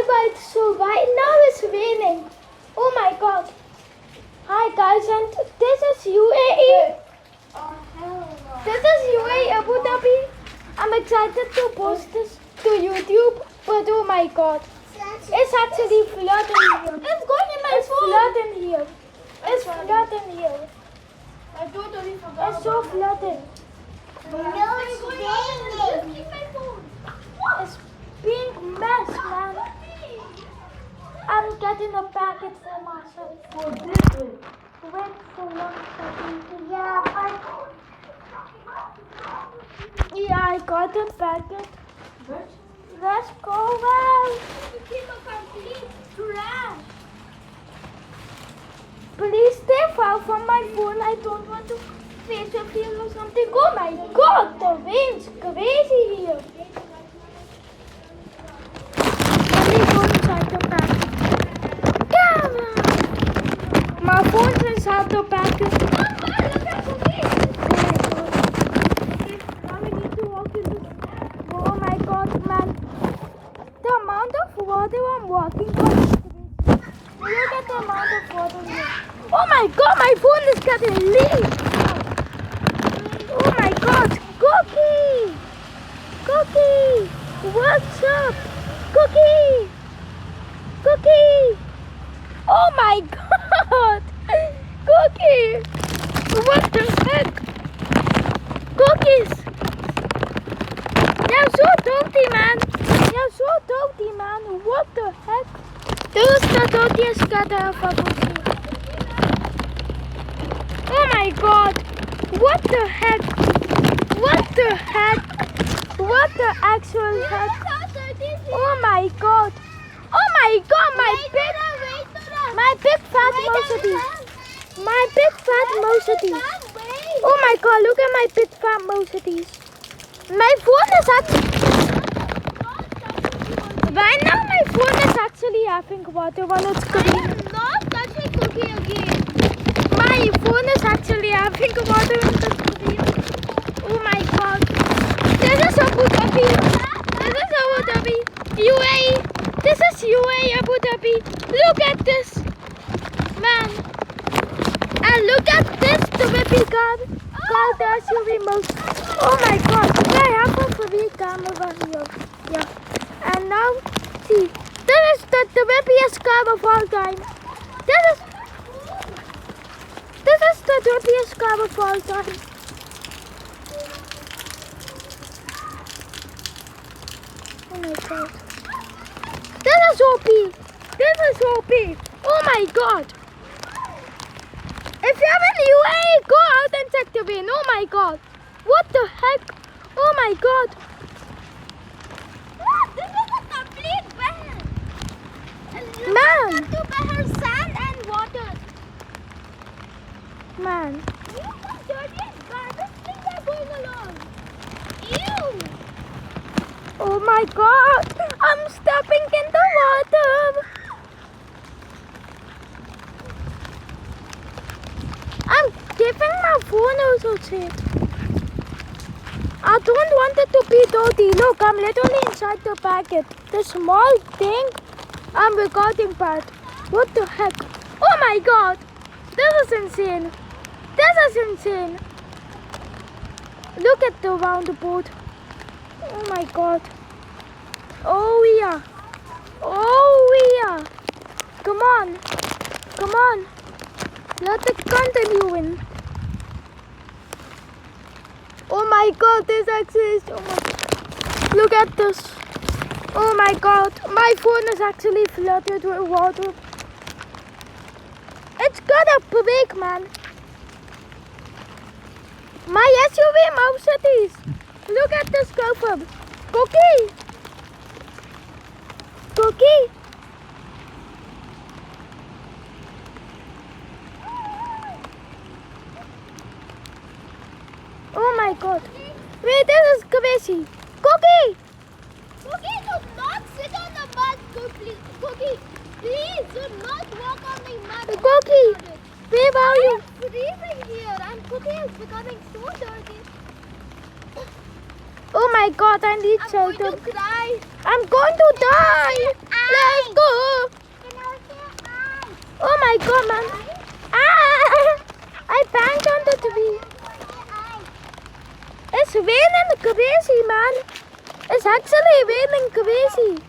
but so right now it's raining. Oh my god. Hi guys, and this is UAE. This is UAE Abu Dhabi. I'm excited to post this to YouTube, but oh my god. It's actually flooding here. It's going in my phone. Flooding here. It's flooding here. I totally forgot. It's so flooding. No, it's raining. Keep my phone. It's being mess, man. I'm getting a packet for myself. For this way. Wait for 1 second. Yeah, I got a packet. Let's go well. It became a complete trash. Please stay far from my phone. I don't want to face a feel or something. Oh my god, the rain's crazy here. Let me go inside the packet. Come on. My phone's inside the packet. Now we need to walk into. Oh my god, man. The amount of water I'm walking on. Look at the amount of water here. Oh my god, my phone is getting leaked. Oh my god, Cookie! Cookie! What's up? Cookie! Cookie! Oh my god! Cookie! What the heck? Cookies! You're so dirty, man! You're so dirty, man! What the heck? This is the dirtiest cat I have ever seen. Oh my god! What the heck? What the heck? What the actual heck? Oh my god! Oh my god! My big fat Mercedes! My big fat Mercedes! Oh my god! Look at my big fat Mercedes! My phone is actually. Right now, my phone is actually having water while it's green. I am not touching Cookie again. My phone is actually having water in the screen. Oh my god. This is Abu Dhabi. This is Abu Dhabi. UAE. This is UAE Abu Dhabi. Look at this. Man. And look at this. The baby car. Called the SUV most. Oh my god. I have a free camera here. Yeah. And now, see. This is the babyest car of all time. This is the dirtiest car of all time. Oh my god. This is OP. This is OP. Oh my god. If you're in UAE, go out and check the rain. Oh my god. What the heck? Oh my god. This is a complete bed. Man. To bear sand and water. Man. You are dirty garbage things are going along. Ew. Oh my god. I'm stepping in the water. I'm giving my phone also shit. I don't want it to be dirty. Look, I'm literally inside the packet. The small thing I'm recording part. What the heck? Oh my god. This is insane. This is insane. Look at the roundabout. Oh my god. Oh yeah. Oh yeah. Come on. Come on. Let it continue in. Oh my god, this actually is so much. Look at this. Oh my god, my phone is actually flooded with water. It's gonna break, man. My SUV Mercedes. Look at this curve. Cookie. Cookie. Oh my god. Wait, this is crazy. Cookie! Cookie, do not sit on the mud. Cookie, please do not walk on the mud. Cookie, where are you? It's freezing here and Cookie is becoming so dirty. Oh my god, I need I'm shelter. going to cry. I'm going to die. Let's my god, man. Ah! I banged on the tree. It's raining crazy, man. It's actually raining crazy.